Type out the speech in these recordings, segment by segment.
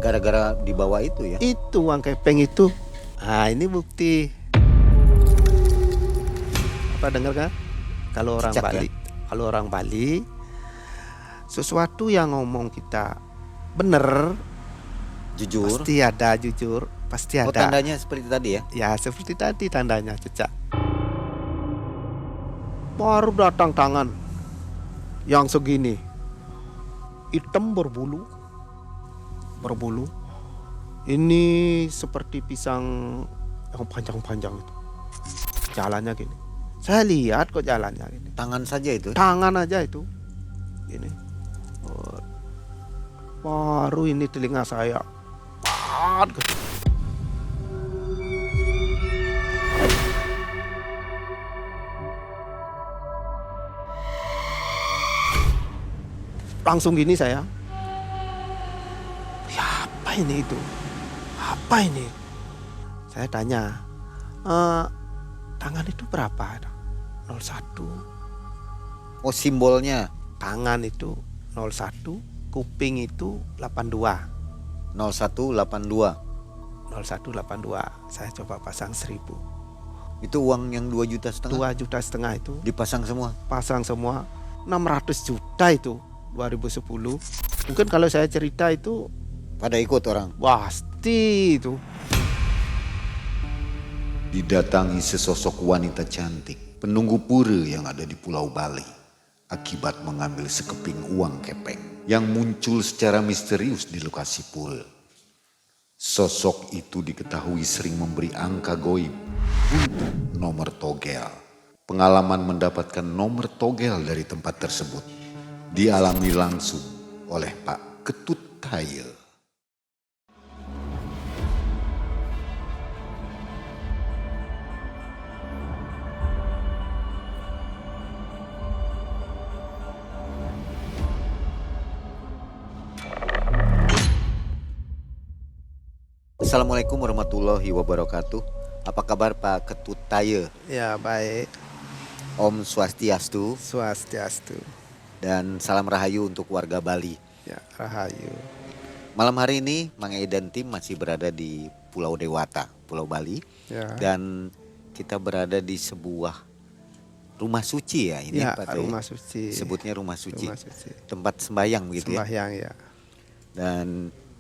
gara-gara dibawa itu ya. Itu uang kepeng itu. Nah ini bukti. Apa dengar kan? Kalau orang Cicak, Bali, kalau orang Bali, sesuatu yang ngomong kita bener, Jujur. pasti ada jujur, pasti Oh, ada. tandanya seperti tadi ya. Ya seperti tadi tandanya cecak. Baru datang tangan yang segini, hitam berbulu. Ini seperti pisang yang panjang-panjang itu. Jalannya gini. Saya lihat kok jalannya gini. Tangan saja itu. Tangan aja itu. Gini. Oh, baru ini telinga saya. Langsung gini saya. Ya apa ini itu? Apa ini? Saya tanya. Tangan itu berapa? 01. Oh, simbolnya Tangan itu 01, kuping itu 82. 0182. 0182. Saya coba pasang 1000. Itu uang yang 2,5 juta 2,5 juta itu dipasang semua. pasang semua. 600 juta itu 2010. Mungkin kalau saya cerita itu Pada ikut orang. pasti itu. Didatangi sesosok wanita cantik, penunggu pura yang ada di Pulau Bali, akibat mengambil sekeping uang kepeng yang muncul secara misterius di lokasi pool. Sosok itu diketahui sering memberi angka goib untuk nomor togel. Pengalaman mendapatkan nomor togel dari tempat tersebut dialami langsung oleh Pak Ketut Taye. Assalamualaikum warahmatullahi wabarakatuh. Apa kabar Pak Ketut Taye? Ya baik. Om Swastiastu Swastiastu. dan salam rahayu untuk warga Bali. Ya rahayu. Malam hari ini Mang Ei dan tim masih berada di Pulau Dewata, Pulau Bali. Ya. Dan kita berada di sebuah rumah suci ya ini Ya, Pak Taye. rumah suci. Sebutnya rumah suci. Rumah suci. Tempat sembahyang begitu ya. Sembahyang ya. Dan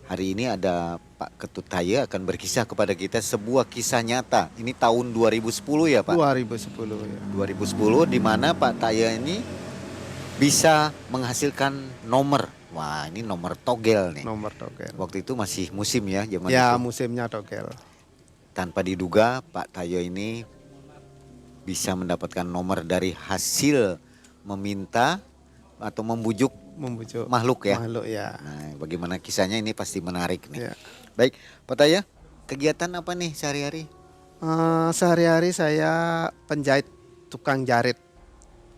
hari ini ada Pak Ketut Taye akan berkisah kepada kita sebuah kisah nyata. Ini tahun 2010 ya Pak. 2010 ya. 2010 di mana Pak Taye ini bisa menghasilkan nomor. Wah, ini nomor togel nih. Nomor togel. Waktu itu masih musim ya zaman Ya itu. musimnya togel. Tanpa diduga Pak Taye ini bisa mendapatkan nomor dari hasil meminta atau membujuk makhluk ya. Makhluk ya. Nah, bagaimana kisahnya ini pasti menarik nih. Ya. Baik, Pak Taye, kegiatan apa nih sehari-hari? Sehari-hari saya penjahit, tukang jarit.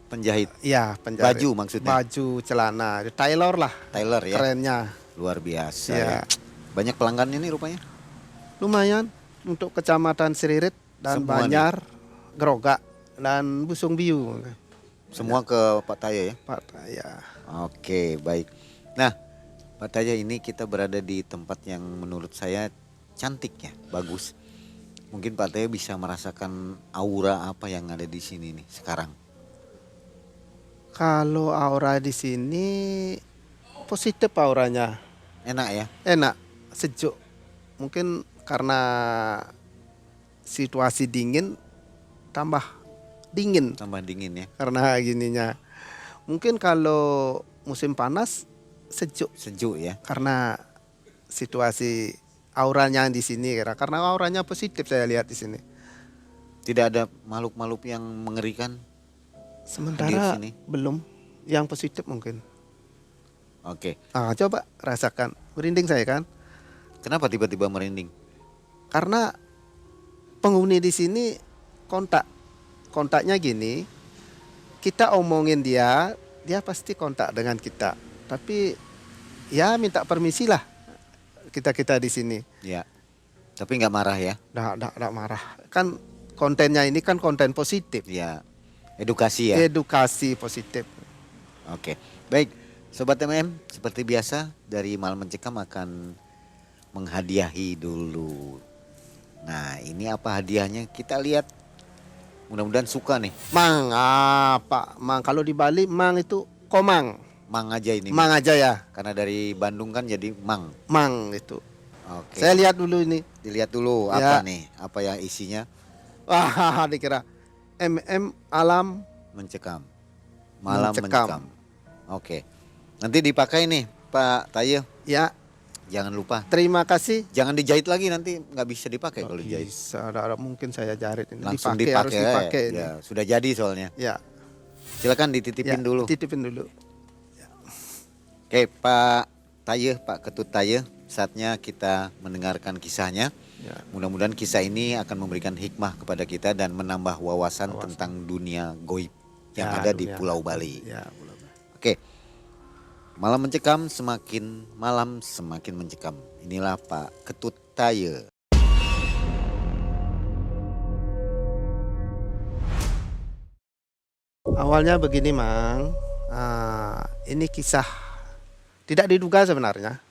Penjahit Ya penjahit. baju maksudnya. Baju, celana, tailor lah. Tailor ya. Kerennya. Luar biasa Ya. ya. Banyak pelanggannya nih rupanya. Lumayan untuk kecamatan Siririt dan Semua Banjar, Gerogak dan Busung Biu. Semua ke Pak Taye ya. Pak ya. Oke, baik. Nah, Pak Taye, ini kita berada di tempat yang menurut saya cantik ya, bagus. Mungkin Pak Taye bisa merasakan aura apa yang ada di sini nih sekarang. Kalau aura di sini positif auranya. Enak ya? Enak, sejuk. Mungkin karena situasi dingin tambah dingin Tambah dingin ya. karena gininya. Mungkin kalau musim panas sejuk Sejuk ya. karena situasi auranya di sini karena auranya positif saya lihat di sini. Tidak ada makhluk-makhluk yang mengerikan. Sementara sini. belum yang positif mungkin. Oke. Coba rasakan. Merinding saya kan. Kenapa tiba-tiba merinding? Karena penghuni di sini kontaknya gini, kita omongin dia pasti kontak dengan kita. Tapi ya minta permisi lah kita di sini. Ya. Tapi nggak marah ya? Nggak marah. Kan kontennya ini kan konten positif. Ya. Edukasi ya. Edukasi positif. Oke. Baik, Sobat MM, seperti biasa dari Malam Mencekam akan menghadiahi dulu. Nah, ini apa hadiahnya? Kita lihat. Mudah-mudahan suka nih. Mang, Pak. Mang, kalau di Bali mang itu komang. Mang aja ini. Mang aja ya. Karena dari Bandung kan jadi mang. Mang itu. Oke. Saya lihat dulu ini. Dilihat dulu Ya. apa nih? Apa yang isinya? Wah, dikira alam Mencekam. Malam Mencekam. mencekam. Oke. Nanti dipakai nih Pak Taye. ya. Jangan lupa. Terima kasih. Jangan dijahit lagi, nanti nggak bisa dipakai kalau dijahit. Bisa, ada mungkin saya jarit ini. Langsung Harus dipakai. dipakai ini. Ya, sudah jadi soalnya. Ya. Silakan dititipin dulu. Titipin dulu. Oke, Pak Taye, Pak Ketut Taye, saatnya kita mendengarkan kisahnya. Ya. Mudah-mudahan kisah ini akan memberikan hikmah kepada kita dan menambah wawasan tentang dunia goib yang Ya, ada di dunia. Pulau Bali. Ya, Pulau Bali. Oke. Malam mencekam, semakin malam semakin mencekam. Inilah Pak Ketut Taye. Awalnya begini, Mang. Ini kisah tidak diduga sebenarnya.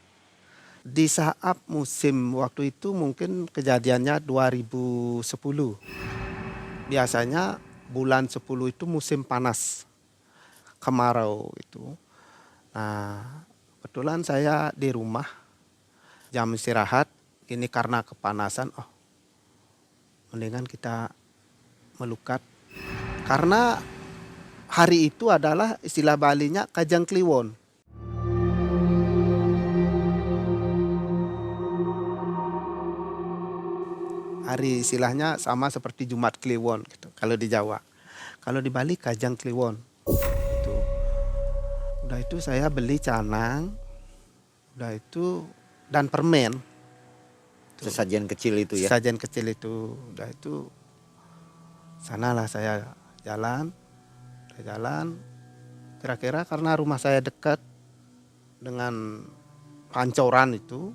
Di saat musim waktu itu mungkin kejadiannya 2010. Biasanya bulan 10 itu musim panas. Kemarau itu. Nah, kebetulan saya di rumah jam istirahat. Ini karena kepanasan, mendingan kita melukat. Karena hari itu adalah istilah Balinya Kajang Kliwon. Hari istilahnya sama seperti Jumat Kliwon gitu kalau di Jawa. Kalau di Bali Kajang Kliwon. Itu. Udah itu saya beli canang. Udah itu dan permen. Sesajen kecil itu ya. Sajian kecil itu. Udah itu sanalah saya jalan. Kira-kira karena rumah saya dekat dengan pancoran itu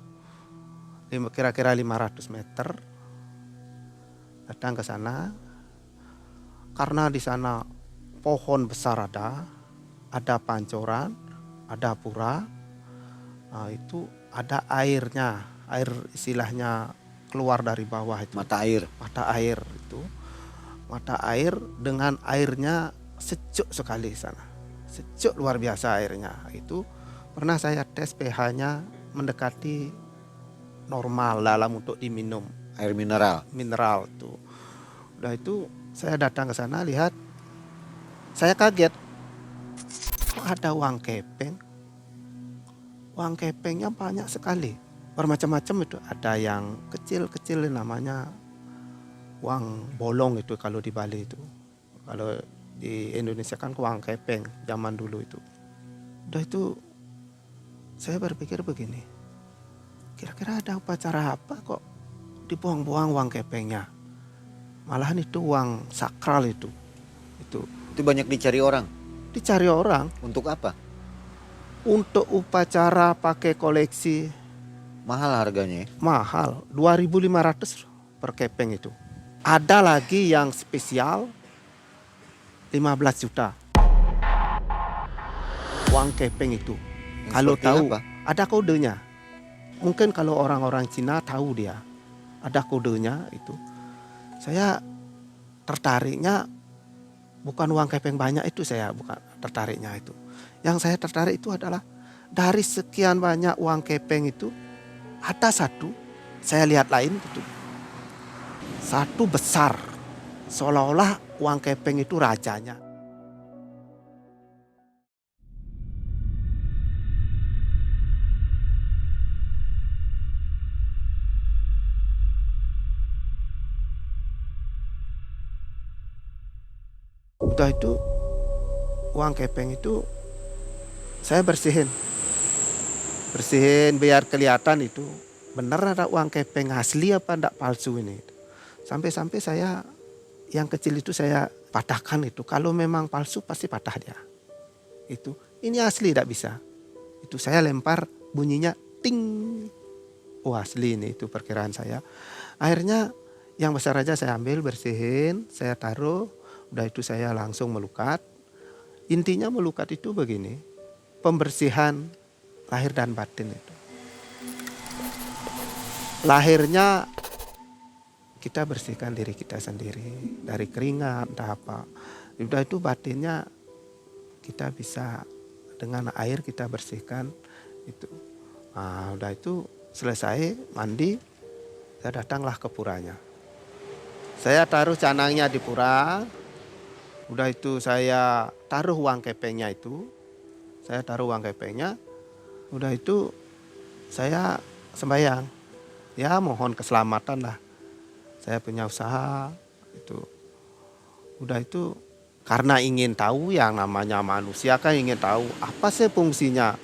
kira-kira 500 meter. Datang ke sana. Karena di sana pohon besar ada pancoran, ada pura. Nah, itu ada airnya, air istilahnya keluar dari bawah itu. Mata air. Mata air itu. Mata air dengan airnya sejuk sekali sana. Sejuk luar biasa airnya. Itu pernah saya tes pH-nya mendekati normal dalam untuk diminum. Air mineral. Mineral tuh. Udah itu saya datang ke sana lihat. Saya kaget. Kok ada uang kepeng? Uang kepengnya banyak sekali. Bermacam-macam itu. Ada yang kecil-kecil namanya uang bolong itu kalau di Bali itu. Kalau di Indonesia kan uang kepeng zaman dulu itu. Udah itu saya berpikir begini. Kira-kira ada upacara apa kok dibuang-buang uang kepengnya? Malahan itu uang sakral itu. Itu banyak dicari orang. dicari orang Untuk apa? untuk upacara pakai koleksi Mahal harganya ya. mahal 2.500 per kepeng itu. Ada lagi yang spesial 15 juta. Uang kepeng itu. Yang Kalau seperti tahu apa? ada kodenya. Mungkin kalau orang-orang Cina tahu dia. Ada kodenya itu. Saya tertariknya bukan uang kepeng banyak itu, saya bukan tertariknya itu. Yang saya tertarik itu adalah dari sekian banyak uang kepeng itu ada satu, saya lihat lain gitu. Satu besar, seolah-olah uang kepeng itu rajanya. Udah itu uang kepeng itu saya bersihin biar kelihatan itu benar ada uang kepeng asli apa enggak palsu ini. Sampai-sampai saya yang kecil itu saya patahkan itu. Kalau memang palsu pasti patah dia. Itu ini asli tidak bisa. Itu saya lempar bunyinya ting. Oh asli ini itu perkiraan saya. Akhirnya yang besar aja saya ambil bersihin, saya taruh. Udah itu saya langsung melukat. Intinya melukat itu begini. Pembersihan lahir dan batin itu. lahirnya kita bersihkan diri kita sendiri dari keringat, entah apa. Udah itu batinnya kita bisa dengan air kita bersihkan itu. Nah, udah itu selesai mandi, saya datanglah ke puranya. Saya taruh canangnya di pura. Udah itu saya taruh uang kepengnya itu. Saya taruh uang kepengnya. Udah itu saya sembahyang. Ya mohon keselamatan lah. Saya punya usaha itu. Udah itu karena ingin tahu, yang namanya manusia kan ingin tahu apa sih fungsinya.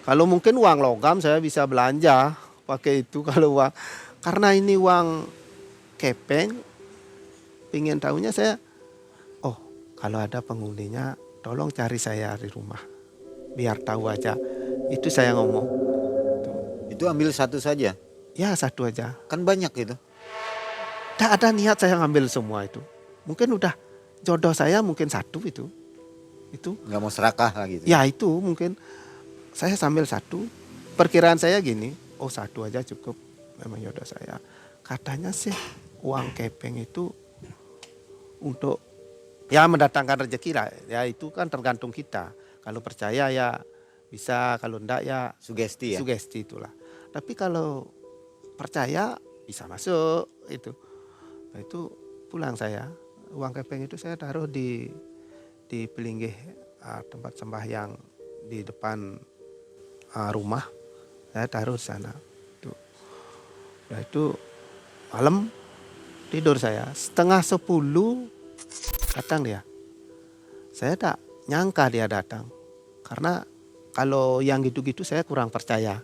Kalau mungkin uang logam saya bisa belanja pakai itu kalau uang. Karena ini uang kepeng, ingin tahunya saya, oh kalau ada penghuninya tolong cari saya di rumah. Biar tahu aja. Itu saya ngomong. Itu ambil satu saja. Ya satu aja. Kan banyak itu. Tidak ada niat saya ngambil semua itu. Mungkin udah jodoh saya mungkin satu itu. Itu. Nggak mau serakah lah gitu. Ya itu mungkin saya sambil satu. Perkiraan saya gini, oh satu aja cukup. Memang jodoh saya. Katanya sih uang kepeng itu untuk ya mendatangkan rezeki lah. Ya itu kan tergantung kita. Kalau percaya ya bisa, kalau enggak ya Sugesti ya. sugesti itulah. Tapi kalau percaya bisa masuk itu. Nah, itu pulang saya. Uang kepeng itu saya taruh di pelinggih tempat sembahyang di depan rumah. Saya taruh di sana. Itu. Nah, itu malam tidur saya. 9:30 datang dia. Saya tak nyangka dia datang. Karena kalau yang gitu-gitu saya kurang percaya.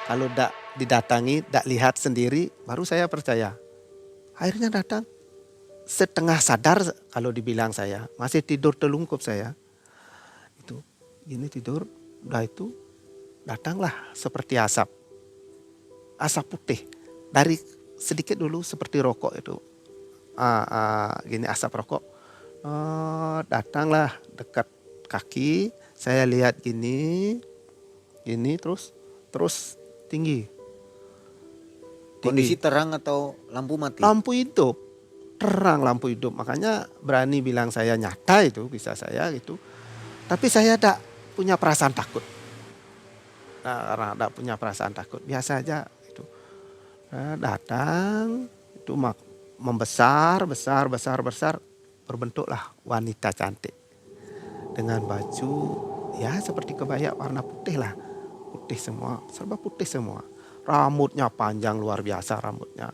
Kalau tak didatangi, tak lihat sendiri, baru saya percaya. Akhirnya datang. Setengah sadar kalau dibilang saya. Masih tidur telungkup saya. Itu, gini tidur. Udah itu, datanglah seperti asap. Asap putih. Dari sedikit dulu seperti rokok itu. Gini asap rokok. Datanglah dekat kaki. Saya lihat gini. Gini terus tinggi. Kondisi terang atau lampu mati? Lampu hidup, terang lampu hidup. Makanya berani bilang saya nyata itu, bisa saya gitu. Tapi saya tak punya perasaan takut. Nah, karena tak punya perasaan takut, biasa aja itu. Nah, datang itu membesar, besar, berbentuklah wanita cantik dengan baju ya seperti kebaya warna putih lah, putih semua, serba putih semua. Rambutnya panjang luar biasa rambutnya.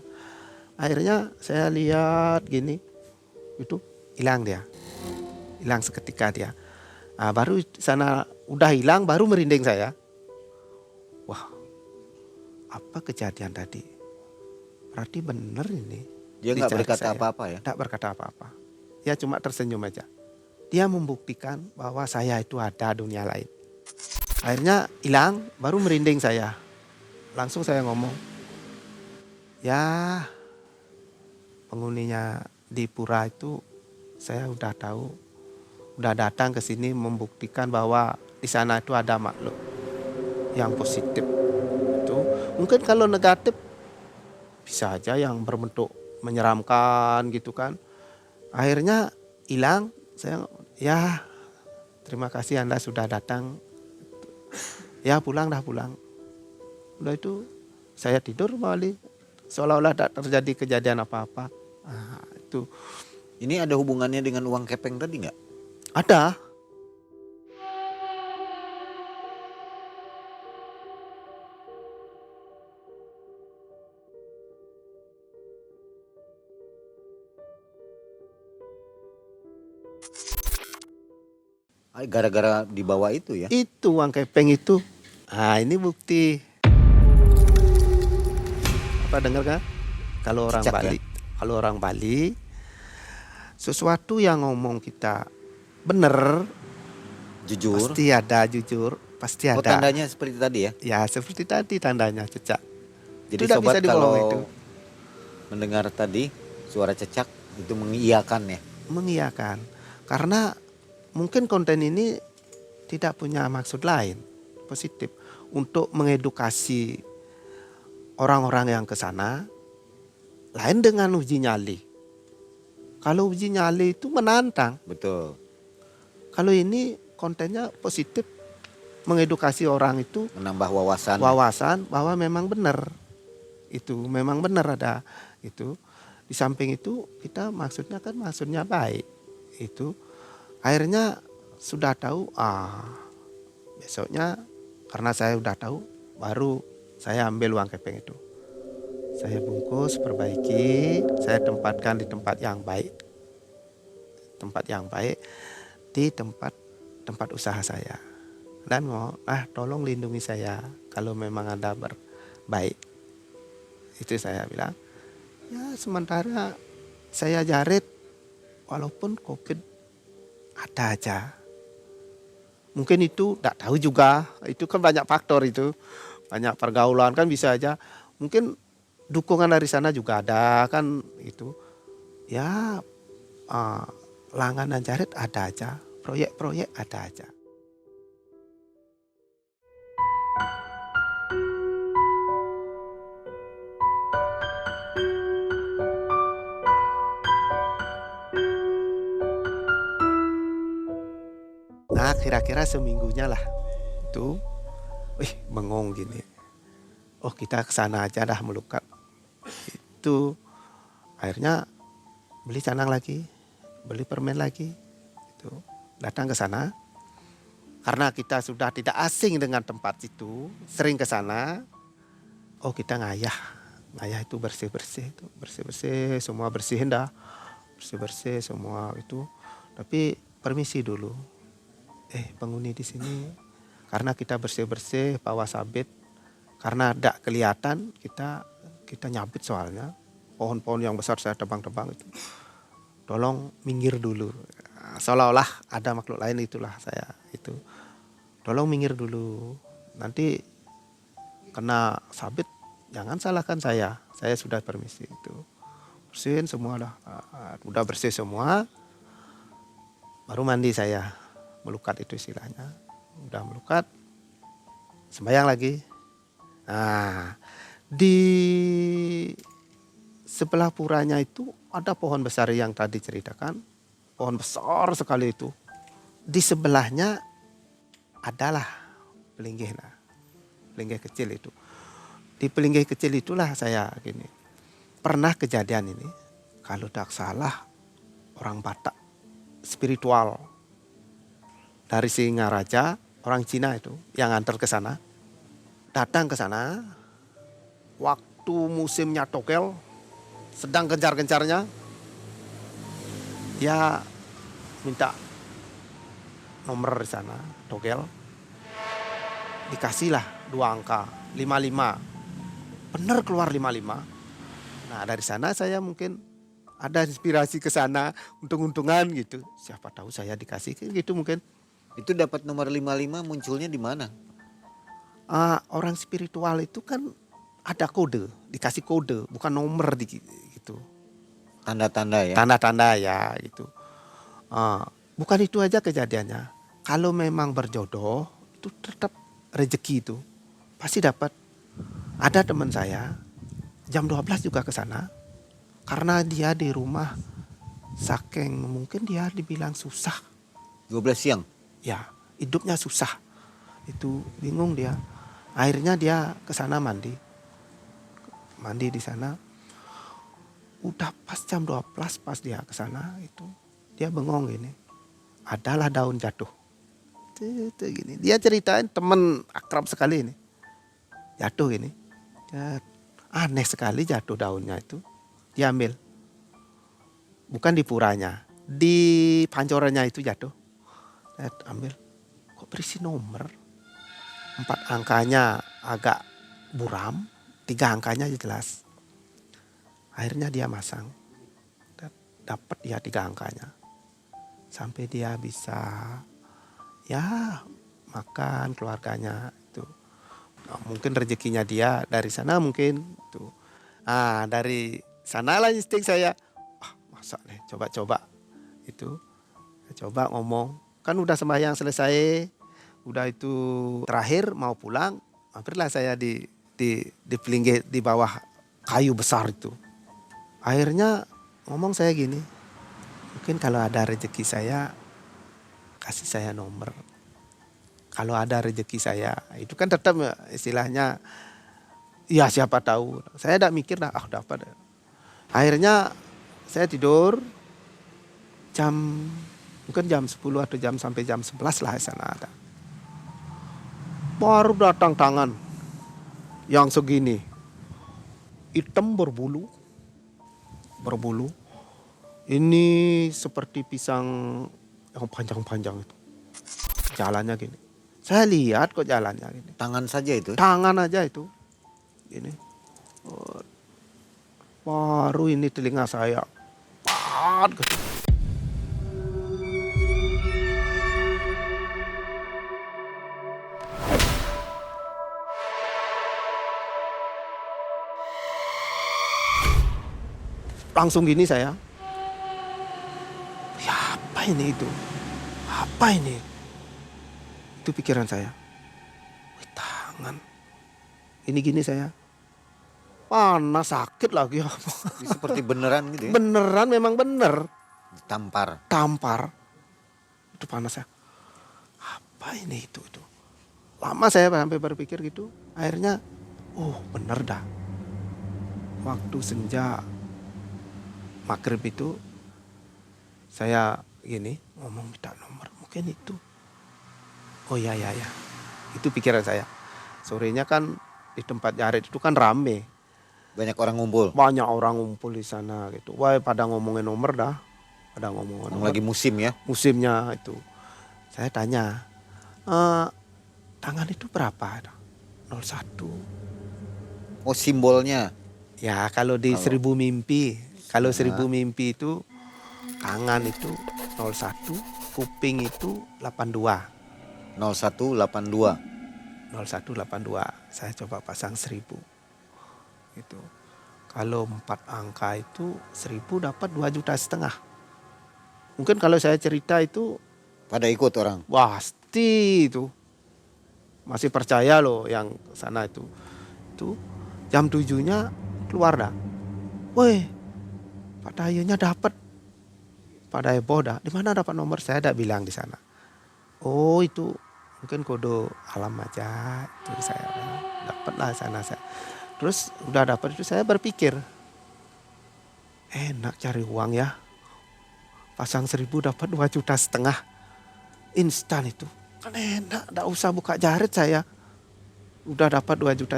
Akhirnya saya lihat gini, itu hilang dia. Hilang seketika dia. Nah, baru sana udah hilang baru merinding saya. Wah, apa kejadian tadi? Berarti benar ini. Dia nggak Dicari berkata saya. apa-apa ya? Tak berkata apa-apa. Dia cuma tersenyum aja. Dia membuktikan bahwa saya itu ada dunia lain. Akhirnya hilang, baru merinding saya. Langsung saya ngomong, ya penghuninya di pura itu saya udah tahu, udah datang ke sini membuktikan bahwa di sana itu ada makhluk yang positif. Itu mungkin kalau negatif bisa aja yang berbentuk menyeramkan gitu kan. Akhirnya hilang, saya ya terima kasih Anda sudah datang. Ya pulang. Udah itu saya tidur kembali seolah-olah tak terjadi kejadian apa-apa. Nah, itu Ini ada hubungannya dengan uang kepeng tadi nggak? ada. Gara-gara dibawa itu ya? Itu uang kepeng itu. Nah ini bukti. Apa dengar kan? Kalau orang Cicak, Bali, kalau orang Bali sesuatu yang ngomong kita bener, Jujur. pasti ada jujur, pasti Oh, ada. tandanya seperti tadi ya? Ya seperti tadi tandanya cecak. Jadi Tidak sobat bisa dibohong kalau itu. mendengar tadi suara cecak itu mengiyakan ya? Mengiyakan. Karena mungkin konten ini tidak punya maksud lain positif untuk mengedukasi orang-orang yang ke sana lain dengan uji nyali. Kalau uji nyali itu menantang. Betul. Kalau ini kontennya positif, mengedukasi orang itu Menambah wawasan. wawasan bahwa memang benar. Itu memang benar ada itu. Di samping itu kita maksudnya baik. Itu akhirnya sudah tahu, besoknya karena saya udah tahu, baru saya ambil uang kepeng itu. Saya bungkus, perbaiki, saya tempatkan di tempat yang baik. Tempat yang baik di tempat usaha saya. Dan tolong lindungi saya kalau memang Anda baik. Itu saya bilang. Ya sementara saya jarit, walaupun COVID ada aja. Mungkin itu tidak tahu juga, itu kan banyak faktor itu. Banyak pergaulan kan bisa aja. Mungkin dukungan dari sana juga ada kan itu. Ya langganan jarit ada aja, proyek-proyek ada aja. Nah kira-kira seminggunya lah itu, bengong gini. Oh kita kesana aja dah melukat. Itu akhirnya beli canang lagi, beli permen lagi. Itu datang ke sana. Karena kita sudah tidak asing dengan tempat itu, sering ke sana. Oh kita ngayah itu bersih-bersih itu, bersih-bersih semua bersihin dah. Bersih-bersih semua itu. Tapi permisi dulu. Penghuni di sini karena kita bersih-bersih bawa sabit, karena ada kelihatan kita nyabit soalnya pohon-pohon yang besar saya tebang-tebang itu, tolong minggir dulu. Seolah-olah ada makhluk lain itulah saya itu, tolong minggir dulu, nanti kena sabit jangan salahkan saya sudah permisi itu. Bersihin semua dah, udah bersih semua, baru mandi saya. Melukat itu istilahnya. Udah melukat, sembahyang lagi. Nah, di sebelah puranya itu ada pohon besar yang tadi ceritakan. Pohon besar sekali itu. Di sebelahnya adalah pelinggih. Pelinggih kecil itu. Di pelinggih kecil itulah saya gini. Pernah kejadian ini, kalau tidak salah orang Batak spiritual dari Singaraja, orang Cina itu yang antar ke sana, datang ke sana waktu musimnya togel, sedang gencar-gencarnya, dia minta nomor di sana togel, dikasihlah 2 angka 55, benar keluar 55. Nah dari sana saya mungkin ada inspirasi ke sana, untung-untungan gitu, siapa tahu saya dikasih gitu mungkin. Itu dapat nomor 55 munculnya di mana? Orang spiritual itu kan ada kode, dikasih kode, bukan nomor gitu. Tanda-tanda ya? Tanda-tanda ya gitu. Bukan itu aja kejadiannya. Kalau memang berjodoh, itu tetap rezeki itu. Pasti dapat. Ada teman saya, jam 12 juga ke sana. Karena dia di rumah, saking mungkin dia dibilang susah. 12 siang? Ya, hidupnya susah. Itu bingung dia. Akhirnya dia ke sana mandi. Mandi di sana. Udah pas jam 12 pas dia ke sana itu, dia bengong gini. Adalah daun jatuh. Itu gini. Dia ceritain teman akrab sekali ini. Jatuh gini. Aneh sekali jatuh daunnya itu. Dia ambil. Bukan di puranya, di pancorannya itu jatuh. Ambil, kok berisi nomor, 4 angkanya agak buram, 3 angkanya jelas. Akhirnya dia masang, dapat dia 3 angkanya, sampai dia bisa ya makan keluarganya itu. Mungkin rezekinya dia dari sana mungkin tuh. Dari sanalah insting saya, masa nih coba-coba itu, coba ngomong. Kan udah sembahyang selesai, udah itu terakhir mau pulang, mampirlah saya di di pelinggir di bawah kayu besar itu. Akhirnya ngomong saya gini, mungkin kalau ada rezeki saya kasih saya nomor. Kalau ada rezeki saya, itu kan tetap istilahnya, ya siapa tahu. Saya tidak mikir dah, dapat. Akhirnya saya tidur mungkin jam 10 atau sampai jam 11 lah di sana ada. Baru datang tangan yang segini, hitam berbulu. Ini seperti pisang yang panjang-panjang itu. Jalannya gini. Saya lihat kok jalannya gini. Tangan saja itu. Tangan aja itu. Gini. Baru ini telinga saya. Pat, gitu. Langsung gini saya. Ya apa ini itu? Apa ini? Itu pikiran saya. Wih, tangan. Ini gini saya. Panas, sakit lagi. Ini seperti beneran gitu ya. Beneran, memang bener. Tampar. Itu panas ya. Apa ini itu? Lama saya sampai berpikir gitu. Akhirnya, bener dah. Waktu senja maghrib itu saya gini ngomong minta nomor, mungkin itu. Oh ya. Itu pikiran saya. Sorenya kan di tempat Jared itu kan rame. Banyak orang ngumpul. Banyak orang ngumpul di sana gitu. Wah, pada ngomongin nomor dah. Lagi musim ya. Musimnya itu. Saya tanya, tangan itu berapa? 01. Oh, simbolnya. Ya kalau di Seribu Mimpi. Kalau Seribu Mimpi itu tangan itu 01, kuping itu 82. 0182. 0182. Saya coba pasang 1000. Itu. Kalau 4 angka itu 1000 dapat 2,5 juta. Mungkin kalau saya cerita itu Pada ikut orang. pasti itu. Masih percaya loh yang sana itu. Itu jam 7-nya keluar dah. Woi, Pak Dayunya dapat. Pak Dayu dah. Di mana dapat nomor? Saya tidak bilang di sana. Oh, itu mungkin kode alam aja. Itu saya dapat lah sana saya. Terus udah dapat itu saya berpikir, enak cari uang ya. Pasang 1000 dapat 2,5 juta. Instan itu. Kan enak, tidak usah buka Jared saya. Udah dapat 2,5 juta.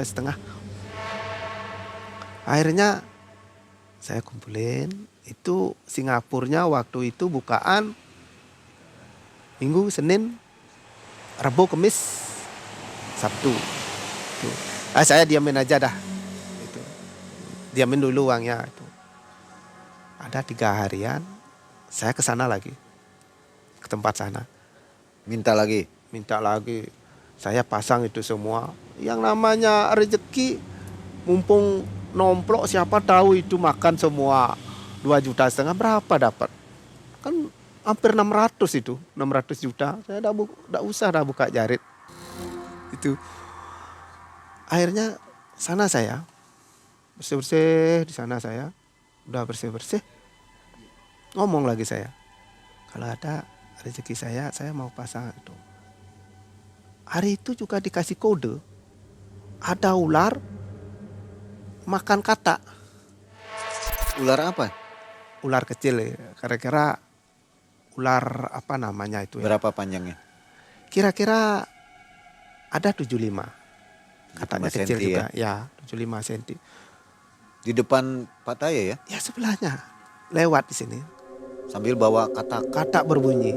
Akhirnya saya kumpulin, itu Singapurnya waktu itu bukaan Minggu, Senin, Rabu, Kamis, Sabtu. Itu. Saya diamin aja dah. Itu. Diamin dulu uangnya itu. Ada 3 harian, saya ke sana lagi. Ke tempat sana. Minta lagi. Saya pasang itu semua. Yang namanya rezeki, mumpung nomplok siapa tahu itu makan semua 2,5 juta, berapa dapat? Kan hampir 600 itu, 600 juta. Saya enggak usah dah buka Jared. Itu. Akhirnya sana saya bersih-bersih di sana saya. Udah bersih-bersih. Ngomong lagi saya. Kalau ada rezeki saya mau pasang itu. Hari itu juga dikasih kode. Ada ular makan katak. Ular apa? Ular kecil ya. Kira-kira ular apa namanya itu ya. Berapa panjangnya? Kira-kira ada 75. Katanya 75 kecil senti juga. Ya 75 cm. Di depan Pak Taya ya? Ya sebelahnya. Lewat di sini. Sambil bawa katak. Katak berbunyi.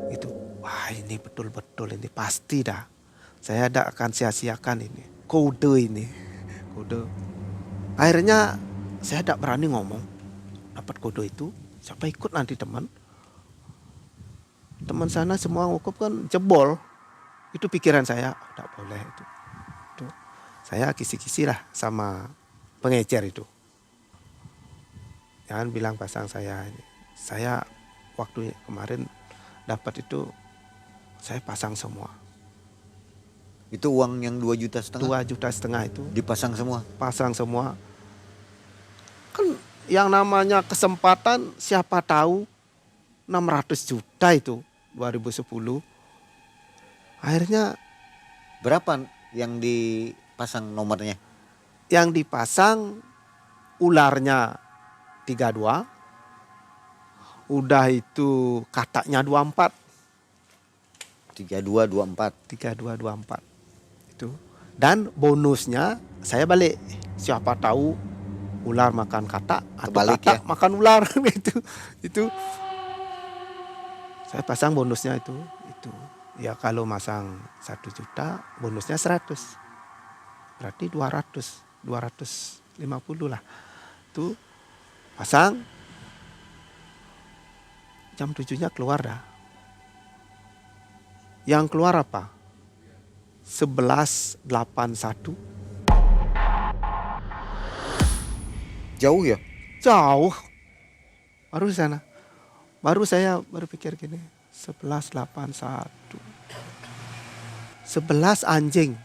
Itu. Wah, ini betul-betul ini pasti dah. Saya tidak akan sia-siakan ini. Kode ini. Kode. Akhirnya saya tidak berani ngomong. Dapat kode itu. Siapa ikut nanti teman. Teman sana semua ngukup kan jebol. Itu pikiran saya. Tidak boleh itu. Saya kisi-kisi lah sama pengecer itu. Jangan bilang pasang saya ini. Saya waktu kemarin dapat itu saya pasang semua. Itu uang yang 2,5 juta 2,5 juta itu dipasang semua. pasang semua. Kan yang namanya kesempatan siapa tahu 600 juta itu 2010. Akhirnya Berapa yang dipasang nomornya? yang dipasang ularnya 32. Udah itu kataknya 24. 3224. 3224 itu. Dan bonusnya saya balik. Siapa tahu ular makan katak atau Kebalik katak ya? makan ular gitu. Itu saya pasang bonusnya itu. Ya kalau masang 1 juta bonusnya 100. Berarti 250 lah. Itu pasang jam 7-nya keluar dah. Yang keluar apa? 1181. Jauh ya? Jauh. Baru di sana. Baru saya berpikir gini. 1181. 11 anjing.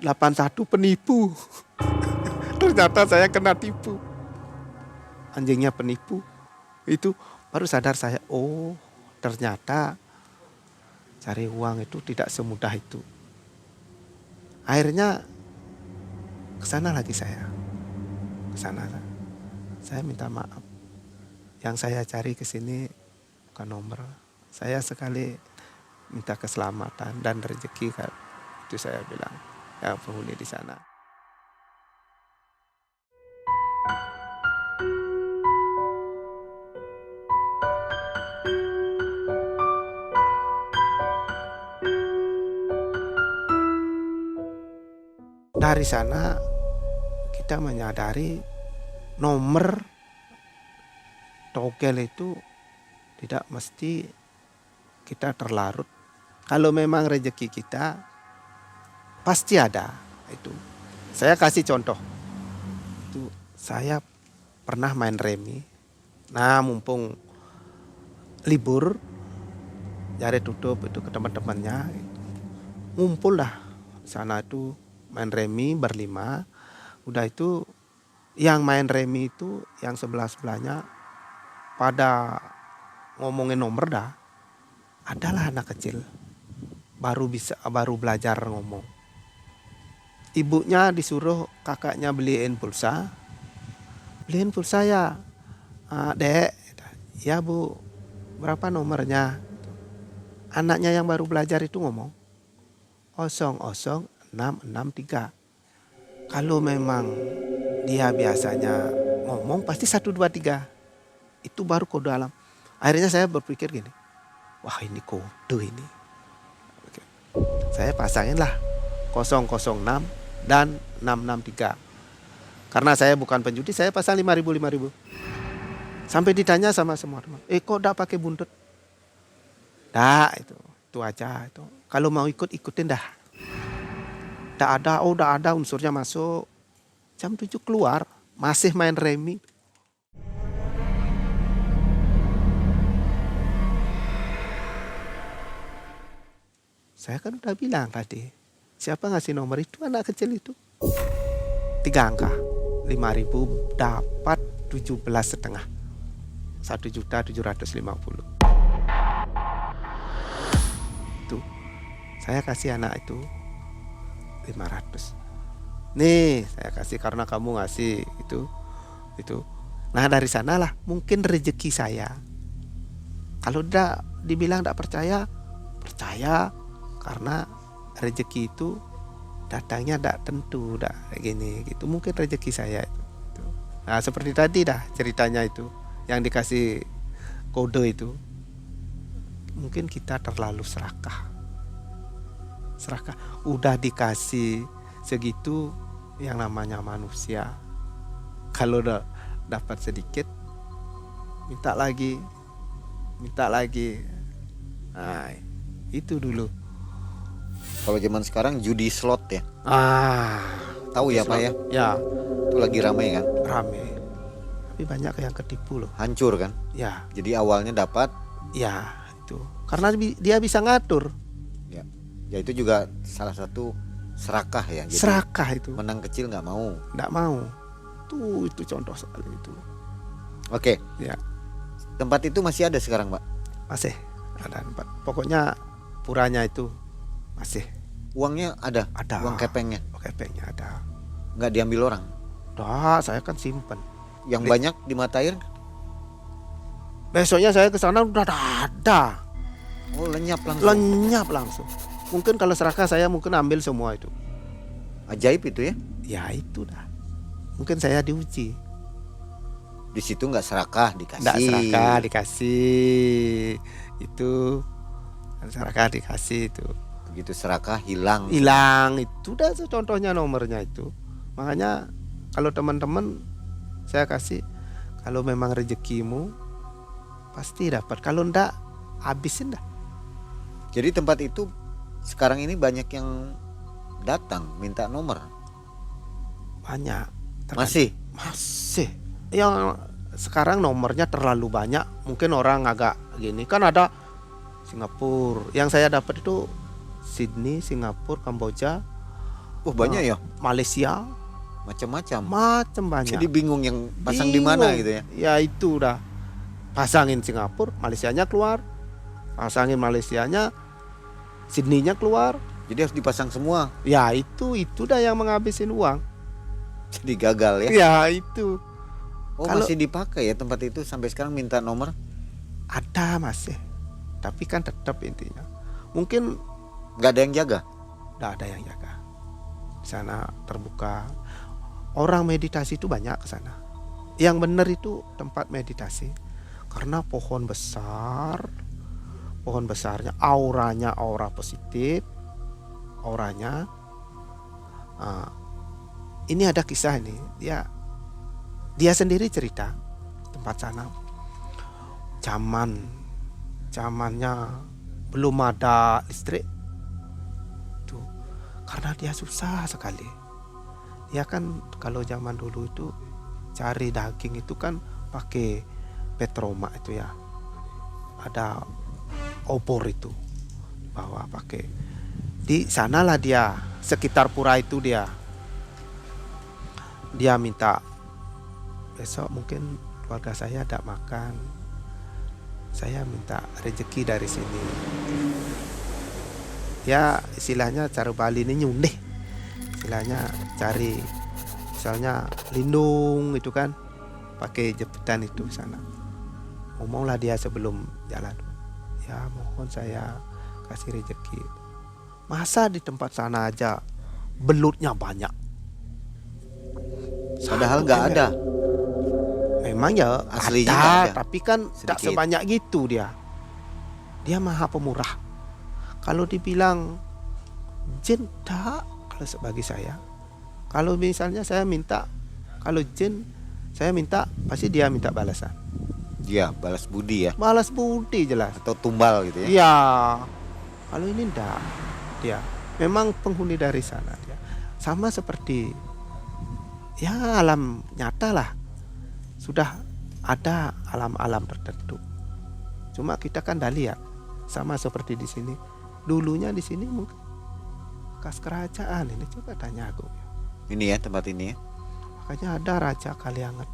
81 penipu. Ternyata saya kena tipu. Anjingnya penipu. Itu baru sadar saya. Oh, ternyata cari uang itu tidak semudah itu. Akhirnya kesana lagi saya. Kesana saya minta maaf. Yang saya cari ke sini bukan nomor. Saya sekali minta keselamatan dan rezeki, kan. Itu saya bilang yang penghuni di sana. Dari sana kita menyadari nomor togel itu tidak mesti kita terlarut. Kalau memang rezeki kita pasti ada itu. Saya kasih contoh. Itu saya pernah main remi. Nah, mumpung libur jari tutup itu ke teman-temannya. Ngumpul dah di sana itu main remi berlima. Udah itu yang main remi itu yang sebelah-sebelahnya pada ngomongin nomor dah. Adalah anak kecil baru belajar ngomong. Ibunya disuruh kakaknya beliin pulsa. Beliin pulsa ya. Dek, ya Bu, berapa nomornya? Anaknya yang baru belajar itu ngomong 00663. Kalau memang dia biasanya ngomong pasti 123. Itu baru kode alam. Akhirnya saya berpikir gini, wah ini kode ini. Oke. Saya pasangin lah 006 dan 663. Karena saya bukan penjudi, saya pasang 5.000. Sampai ditanya sama semua teman, kok udah pakai buntut? Dah, itu aja itu. Kalau mau ikutin dah. Udah ada unsurnya masuk. Jam 7 keluar, masih main remi. Saya kan udah bilang tadi, siapa ngasih nomor itu anak kecil itu. 3 angka, 5.000 dapat 17,5. 1.750.000. Itu saya kasih anak itu 500. Nih saya kasih karena kamu ngasih itu. Nah dari sanalah mungkin rezeki saya. Kalau dibilang tidak percaya karena rezeki itu datangnya tidak tentu, tidak gini gitu. Mungkin rezeki saya itu. Nah seperti tadi dah ceritanya itu yang dikasih kode itu. Mungkin kita terlalu serakah. Udah dikasih segitu, yang namanya manusia. Kalau udah dapat sedikit, minta lagi. Nah, itu dulu. Kalau zaman sekarang judi slot ya. Tahu ya Pak ya? Ya, Itu lagi ramai kan? rame. Tapi banyak yang ketipu loh. Hancur kan? Ya, Jadi awalnya dapat. ya itu. Karena dia bisa ngatur. Ya. Ya itu juga salah satu serakah ya. Jadi Serakah itu. menang kecil nggak mau. Nggak mau. Itu contoh sekali itu. Oke, Ya, tempat itu masih ada sekarang Pak? masih ada tempat. Pokoknya puranya itu masih Uangnya ada? ada. Uang kepengnya? Kepengnya ada. Nggak diambil orang? Dah, saya kan simpen. Yang Di- banyak di mata air? Besoknya saya ke sana udah ada. Oh lenyap langsung. Lenyap langsung. Mungkin kalau serakah saya mungkin ambil semua itu. Ajaib itu ya. Ya itu dah. Mungkin saya diuji. Di situ nggak serakah dikasih. Nggak serakah dikasih. Itu serakah dikasih itu. Begitu serakah hilang. Hilang itu dah contohnya nomornya itu. Makanya kalau teman-teman saya kasih, kalau memang rezekimu pasti dapat. Kalau ndak habisin dah. Jadi tempat itu sekarang ini banyak yang datang minta nomor. Banyak. Masih. Masih. Yang sekarang nomornya terlalu banyak. Mungkin orang agak gini. Kan ada Singapura. Yang saya dapat itu Sydney, Singapura, Kamboja, Banyak ya, Malaysia, macam-macam. macam banyak. Jadi bingung yang pasang di mana gitu ya. Ya itu udah. Pasangin Singapura, Malaysianya keluar. Pasangin Malaysianya, Sydney-nya keluar. Jadi harus dipasang semua. Ya itu dah yang menghabisin uang. Jadi gagal ya. Ya itu. Oh Kalau- masih dipakai ya tempat itu sampai sekarang minta nomor. Ada masih. Tapi kan tetap intinya. Mungkin Nggak ada yang jaga. tidak ada yang jaga. Di sana terbuka. Orang meditasi itu banyak ke sana. Yang benar itu tempat meditasi. Karena pohon besar. Pohon besarnya auranya aura positif. Auranya. Ini ada kisah ini. Dia sendiri cerita tempat sana. Zamannya belum ada listrik. Tuh. Karena dia susah sekali. Dia kan kalau zaman dulu itu cari daging itu kan pakai petroma itu ya. Ada obor itu bawa pakai. Di sanalah dia sekitar pura itu dia minta besok mungkin keluarga saya ada makan, saya minta rezeki dari sini. Ya istilahnya cara Bali ini nyundeh, istilahnya cari misalnya lindung itu kan pakai jepitan itu sana. Ngomonglah dia sebelum jalan, ya mohon saya kasih rezeki. Masa di tempat sana aja belutnya banyak. Padahal Satu nggak ember. ada. Memang ya Aslinya nggak ada, ada. tapi kan tak Sedikit. sebanyak gitu dia. Dia maha pemurah. Kalau dibilang jin tak, kalau bagi saya. Kalau misalnya saya minta, kalau jin saya minta, pasti dia minta balasan. Dia balas budi ya. Balas budi jelas. Atau tumbal gitu ya. Iya. Kalau ini enggak. Dia memang penghuni dari sana dia. Sama seperti ya alam nyata lah. Sudah ada alam-alam tertentu. Cuma kita kan dah lihat. Sama seperti di sini. Dulunya di sini mungkin bekas kerajaan ini, coba tanya aku. Ini ya tempat ini ya. Makanya ada Raja Kalianget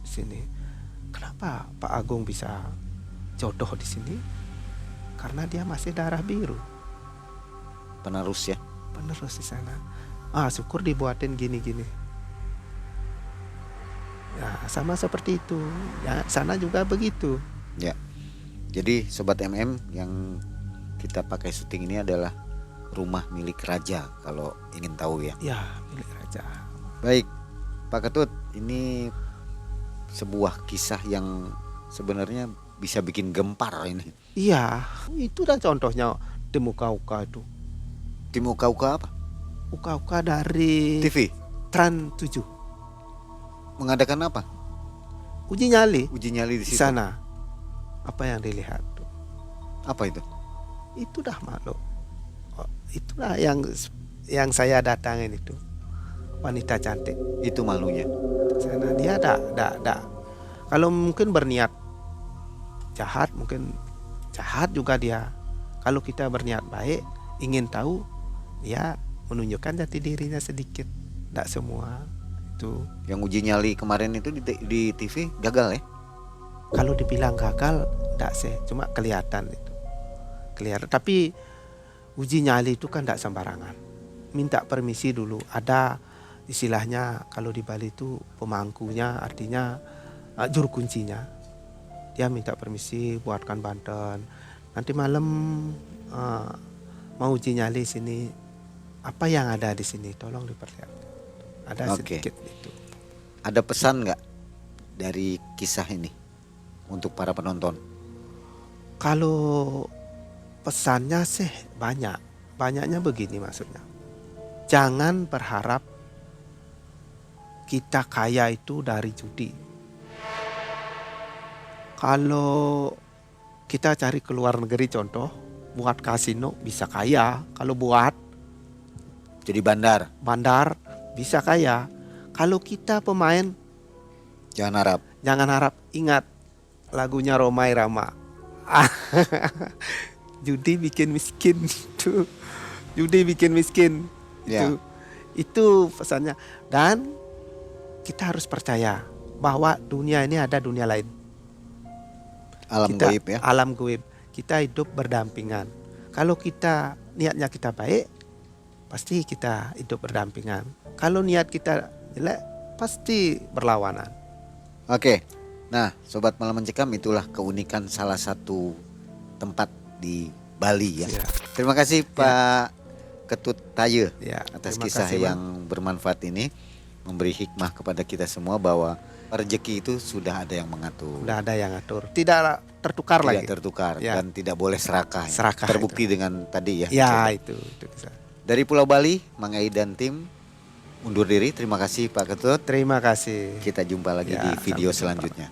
di sini. Kenapa Pak Agung bisa jodoh di sini? Karena dia masih darah biru, Penerus ya. penerus di sana. Syukur dibuatin gini-gini. Ya, sama seperti itu. Ya, sana juga begitu. Ya. Jadi sobat MM yang kita pakai syuting ini adalah rumah milik raja kalau ingin tahu ya. Ya, milik raja. Baik, Pak Ketut, ini sebuah kisah yang sebenarnya bisa bikin gempar ini. Iya, itu dah contohnya di muka-uka itu. Tim Uka-Uka apa? Uka-uka dari TV Trans 7. mengadakan apa? Uji nyali Uji nyali di di situ. sana. Apa yang dilihat tuh? Apa itu? Itu dah makhluk. Itulah yang saya datangin itu. Wanita cantik. Itu malunya. Sana dia ada. Kalau mungkin berniat jahat, mungkin jahat juga dia. Kalau kita berniat baik, ingin tahu, ya menunjukkan jati dirinya sedikit, tidak semua itu. Yang uji nyali kemarin itu di TV gagal ya? Kalau dibilang gagal, tidak sih, cuma kelihatan itu, kelihatan. Tapi uji nyali itu kan tidak sembarangan, minta permisi dulu. Ada istilahnya kalau di Bali itu pemangkunya, artinya juru kuncinya. Dia minta permisi buatkan Banten. Nanti malam mau uji nyali sini, apa yang ada di sini tolong diperlihatkan. Ada Oke. sedikit itu. Ada pesan nggak dari kisah ini untuk para penonton? Kalau pesannya sih banyak. Banyaknya begini maksudnya. Jangan berharap kita kaya itu dari judi. Kalau kita cari ke luar negeri contoh, buat kasino bisa kaya. Kalau buat Jadi bandar, bandar bisa kaya. Kalau kita pemain, jangan harap. jangan harap. Ingat lagunya Romai Rama. Judi bikin miskin itu. Judi bikin miskin Ya. itu pesannya. Dan kita harus percaya bahwa dunia ini ada dunia lain. Alam Kita gaib ya. alam gaib. Kita hidup berdampingan. Kalau kita niatnya kita baik, pasti kita hidup berdampingan. Kalau niat kita jelek, pasti berlawanan. Oke. Nah, sobat malam mencekam, itulah keunikan salah satu tempat di Bali ya. Ya. Terima kasih Pak Ketut Taye Ya, atas terima kisah kasih, Bang. yang bermanfaat ini, memberi hikmah kepada kita semua bahwa rezeki itu sudah ada yang mengatur. Udah ada yang ngatur. Tidak tertukar Tidak lagi. tertukar Ya. dan tidak boleh serakah. Serakah Terbukti dengan tadi ya. Ya, Coba. itu bisa. Dari Pulau Bali, Mang Ei dan tim undur diri. Terima kasih Pak Ketut. Terima kasih. Kita jumpa lagi Ya, di video sampai jumpa. selanjutnya.